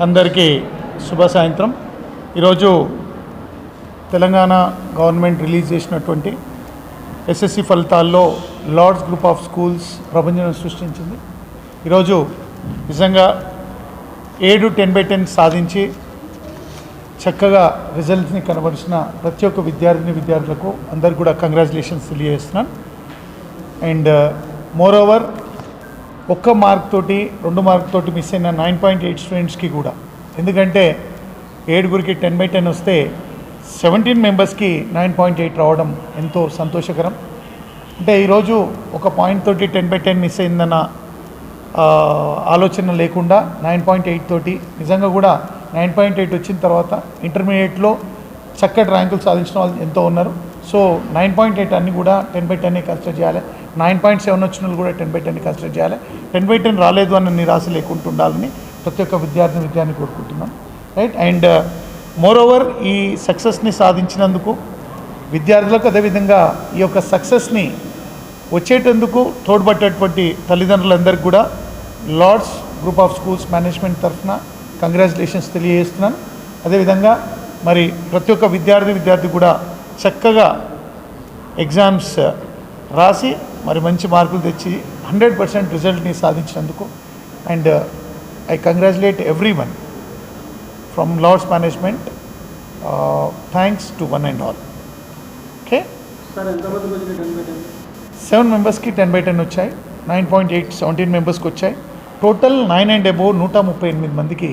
అందరికీ శుభ సాయంత్రం. ఈరోజు తెలంగాణ గవర్నమెంట్ రిలీజ్ చేసినటువంటి ఎస్ఎస్సి ఫలితాల్లో లార్డ్స్ గ్రూప్ ఆఫ్ స్కూల్స్ ప్రపంచం సృష్టించింది. ఈరోజు నిజంగా 7 10/10 సాధించి చక్కగా రిజల్ట్స్ని కనబరిచిన ప్రతి ఒక్క విద్యార్థులకు అందరికి కూడా కంగ్రాచులేషన్స్ తెలియజేస్తున్నాను. అండ్ మోరోవర్ 1 మార్క్ తోటి 2 మార్క్ తోటి మిస్ అయిన 9.8 స్టూడెంట్స్కి కూడా, ఎందుకంటే 7గురికి 10/10 వస్తే 17 మెంబర్స్కి 9.8 రావడం ఎంతో సంతోషకరం. అంటే ఈరోజు ఒక పాయింట్ తోటి 10/10 మిస్ అయిందన్న ఆలోచన లేకుండా 9.8 తోటి నిజంగా కూడా 9.8 వచ్చిన తర్వాత ఇంటర్మీడియట్లో చక్కటి ర్యాంకులు సాధించిన వాళ్ళు ఎంతో ఉన్నారు. సో 9.8 అన్ని కూడా 10/10 కన్సిడర్ చేయాలి. 9.7 వచ్చిన వాళ్ళు కూడా 10/10 కన్సిడర్ చేయాలి. 10/10 రాలేదు అన్న నిరాశ లేకుండా ఉండాలని ప్రతి ఒక్క విద్యార్థిని కోరుకుంటున్నాను. రైట్. అండ్ మోరోవర్ ఈ సక్సెస్ని సాధించినందుకు విద్యార్థులకు, అదేవిధంగా ఈ యొక్క సక్సెస్ని వచ్చేటందుకు తోడ్పట్టేటువంటి తల్లిదండ్రులందరికీ కూడా Lords group of schools management తరఫున కంగ్రాచులేషన్స్ తెలియజేస్తున్నాను. అదేవిధంగా మరి ప్రతి ఒక్క విద్యార్థి కూడా చక్కగా ఎగ్జామ్స్ రాసి మరి మంచి మార్కులు తెచ్చి 100% రిజల్ట్ని సాధించినందుకు and I congratulate everyone from Lords management. Thanks to one and all. Okay, 7 మెంబర్స్కి 10/10 వచ్చాయి. 9.8 17 మెంబర్స్కి వచ్చాయి. టోటల్ 9 and above 138 మందికి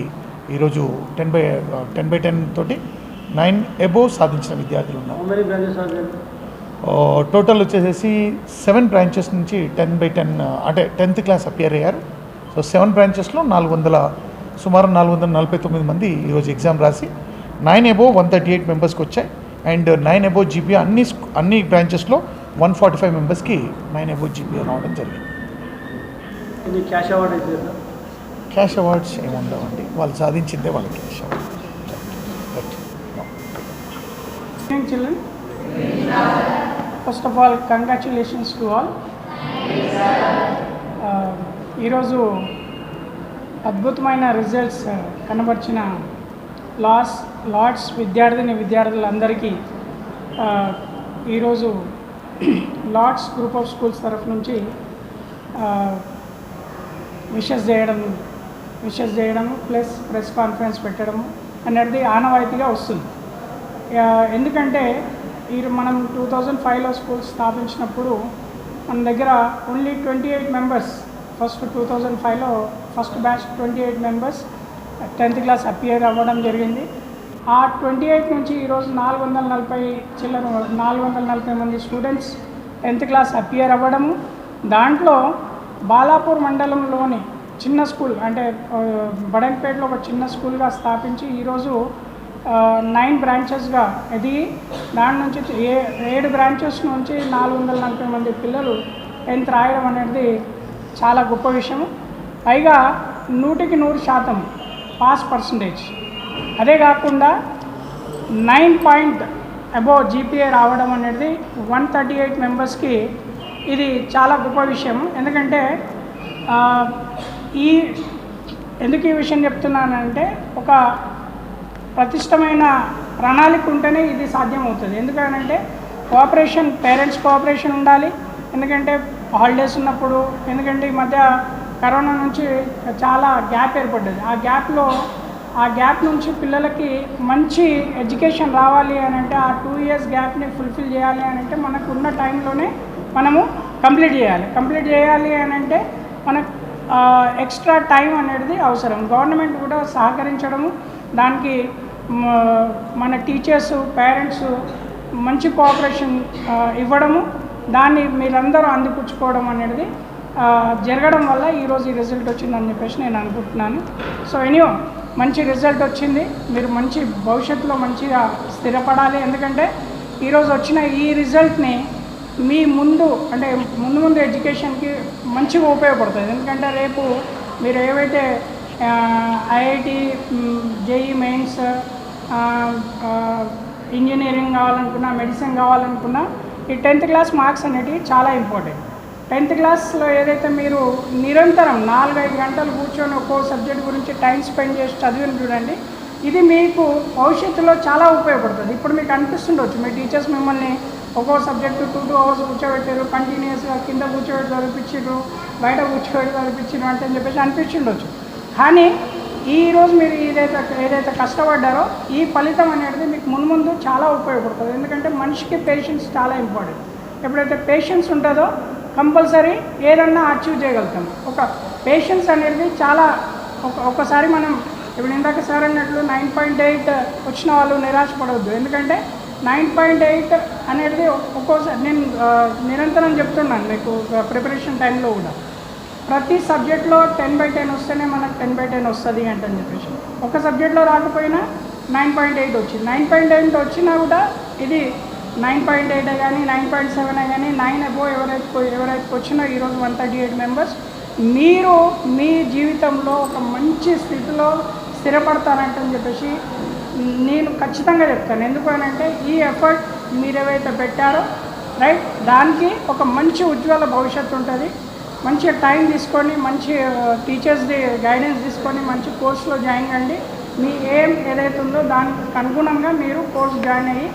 ఈరోజు 10/10 తోటి 9 above సాధించిన విద్యార్థులు ఉన్నారు. టోటల్ వచ్చేసేసి 7 బ్రాంచెస్ నుంచి 10/10 అంటే 10th క్లాస్ అపియర్ అయ్యారు. సో 7 బ్రాంచెస్లో సుమారు 449 మంది ఈరోజు ఎగ్జామ్ రాసి 9 above 138 మెంబర్స్కి వచ్చాయి. అండ్ 9 above జీపీఏ అన్ని బ్రాంచెస్లో 145 మెంబర్స్కి 9 above జీపీఏ రావడం జరిగింది. క్యాష్ అవార్డ్స్ ఏముండవండి, వాళ్ళు సాధించిందే వాళ్ళకి cash award. Children, first of all, congratulations to all. ఈరోజు అద్భుతమైన రిజల్ట్స్ కనబర్చిన లార్డ్స్ విద్యార్థులందరికీ ఈరోజు లార్డ్స్ గ్రూప్ ఆఫ్ స్కూల్స్ తరఫు నుంచి విషెస్ చేయడము ప్లస్ ప్రెస్ కాన్ఫరెన్స్ పెట్టడము అనేది ఆనవాయితీగా వస్తుంది. ఎందుకంటే మనం 2005లో స్కూల్స్ స్థాపించినప్పుడు మన దగ్గర ఓన్లీ 28 మెంబర్స్, ఫస్ట్ 2005లో first batch 28 members 10th class appear అవ్వడం జరిగింది. ఆ 28 నుంచి ఈరోజు 440 మంది స్టూడెంట్స్ 10th క్లాస్ అపియర్ అవ్వడము. దాంట్లో బాలాపూర్ మండలంలోని చిన్న స్కూల్ అంటే బడంపేటలో ఒక చిన్న స్కూల్గా స్థాపించి ఈరోజు 9 బ్రాంచెస్గా ఎదిగి దాని నుంచి 7 బ్రాంచెస్ నుంచి 440 మంది పిల్లలు 10th రాయడం అనేది చాలా గొప్ప విషయం. పైగా 100కి 100% పాస్ పర్సంటేజ్. అదే కాకుండా 9 above జీపీఏ రావడం అనేది 138 మెంబర్స్కి ఇది చాలా గొప్ప విషయం. ఎందుకంటే ఎందుకు ఈ విషయం చెప్తున్నానంటే ఒక ప్రతిష్టమైన ప్రణాళిక ఉంటేనే ఇది సాధ్యమవుతుంది. ఎందుకంటే పేరెంట్స్ కోఆపరేషన్ ఉండాలి. ఎందుకంటే హాలిడేస్ ఉన్నప్పుడు, ఎందుకంటే ఈ మధ్య కరోనా నుంచి చాలా గ్యాప్ ఏర్పడ్డది. ఆ గ్యాప్ నుంచి పిల్లలకి మంచి ఎడ్యుకేషన్ రావాలి అని అంటే ఆ 2 years గ్యాప్ని ఫుల్ఫిల్ చేయాలి అని అంటే మనకు ఉన్న టైంలోనే మనము కంప్లీట్ చేయాలి అని అంటే మనకు ఎక్స్ట్రా టైం అనేది అవసరం. గవర్నమెంట్ కూడా సహకరించడము, దానికి మన టీచర్స్ పేరెంట్స్ మంచి కోఆపరేషన్ ఇవ్వడము, దాన్ని మీరందరూ అందిపుచ్చుకోవడం అనేది జరగడం వల్ల ఈరోజు ఈ రిజల్ట్ వచ్చిందని చెప్పేసి నేను అనుకుంటున్నాను. సో ఎనీవో మంచి రిజల్ట్ వచ్చింది. మీరు మంచి భవిష్యత్తులో మంచిగా స్థిరపడాలి. ఎందుకంటే ఈరోజు వచ్చిన ఈ రిజల్ట్ని మీ ముందు ఎడ్యుకేషన్కి మంచిగా ఉపయోగపడుతుంది. ఎందుకంటే రేపు మీరు ఏవైతే ఐఐటి, జేఈ మెయిన్స్, ఇంజనీరింగ్ కావాలనుకున్నా, మెడిసిన్ కావాలనుకున్నా ఈ 10th క్లాస్ మార్క్స్ అనేటివి చాలా ఇంపార్టెంట్. 10th క్లాస్లో ఏదైతే మీరు నిరంతరం 4-5 గంటలు కూర్చొని ఒక్కో సబ్జెక్ట్ గురించి టైం స్పెండ్ చేసి చదివిన చూడండి, ఇది మీకు భవిష్యత్తులో చాలా ఉపయోగపడుతుంది. ఇప్పుడు మీకు అనిపిస్తుండొచ్చు మీ టీచర్స్ మిమ్మల్ని ఒక్కో సబ్జెక్టు 2 hours కూర్చోబెట్టారు, కంటిన్యూస్గా కింద కూర్చోబెట్టి చదివించారు, బయట కూర్చోబెట్టి చదివించారు అంటే అని చెప్పేసి అనిపించుండొచ్చు. కానీ ఈరోజు మీరు ఏదైతే కష్టపడ్డారో ఈ ఫలితం అనేది మీకు ముందు చాలా ఉపయోగపడుతుంది. ఎందుకంటే మనిషికి పేషెన్స్ చాలా ఇంపార్టెంట్. ఎప్పుడైతే పేషెన్స్ ఉంటుందో కంపల్సరీ ఏదన్నా అచీవ్ చేయగలుగుతాం. ఒక పేషెన్స్ అనేది చాలా ఒకసారి మనం ఇప్పుడు ఇందాక సార్ అన్నట్లు 9.8 వచ్చిన వాళ్ళు నిరాశపడవద్దు. ఎందుకంటే 9.8 అనేది ఒక్కోసారి నేను నిరంతరం చెప్తున్నాను మీకు ప్రిపరేషన్ టైంలో కూడా, ప్రతి సబ్జెక్ట్లో 10/10 వస్తేనే మనకు 10/10 వస్తుంది అంటే చెప్పేసి, ఒక సబ్జెక్ట్లో రాకపోయినా 9.8 వచ్చింది. 9.8 వచ్చినా కూడా ఇది 9.8 కానీ 9.7 కానీ 9 అబోవ్ ఎవరైతే వచ్చినా ఈరోజు 138 మెంబర్స్ మీరు మీ జీవితంలో ఒక మంచి స్థితిలో స్థిరపడతారంటని చెప్పేసి నేను ఖచ్చితంగా చెప్తాను. ఎందుకు అంటే ఈ ఎఫర్ట్ మీరు ఏవైతే పెట్టారో రైట్, దానికి ఒక మంచి ఉజ్వల భవిష్యత్తు ఉంటుంది. మంచి టైం తీసుకొని మంచి టీచర్స్ది గైడెన్స్ తీసుకొని మంచి కోర్సులో జాయిన్ కండి. మీ ఏం ఏదైతే ఉందో దానికి అనుగుణంగా మీరు కోర్స్ జాయిన్ అయ్యి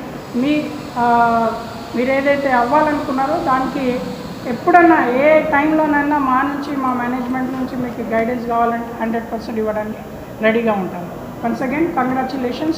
మీరు ఏదైతే అవ్వాలనుకున్నారో దానికి ఎప్పుడన్నా ఏ టైంలోనైనా మా నుంచి మా మేనేజ్మెంట్ నుంచి మీకు గైడెన్స్ కావాలంటే 100% ఇవ్వడానికి రెడీగా ఉంటాను. Once again congratulations.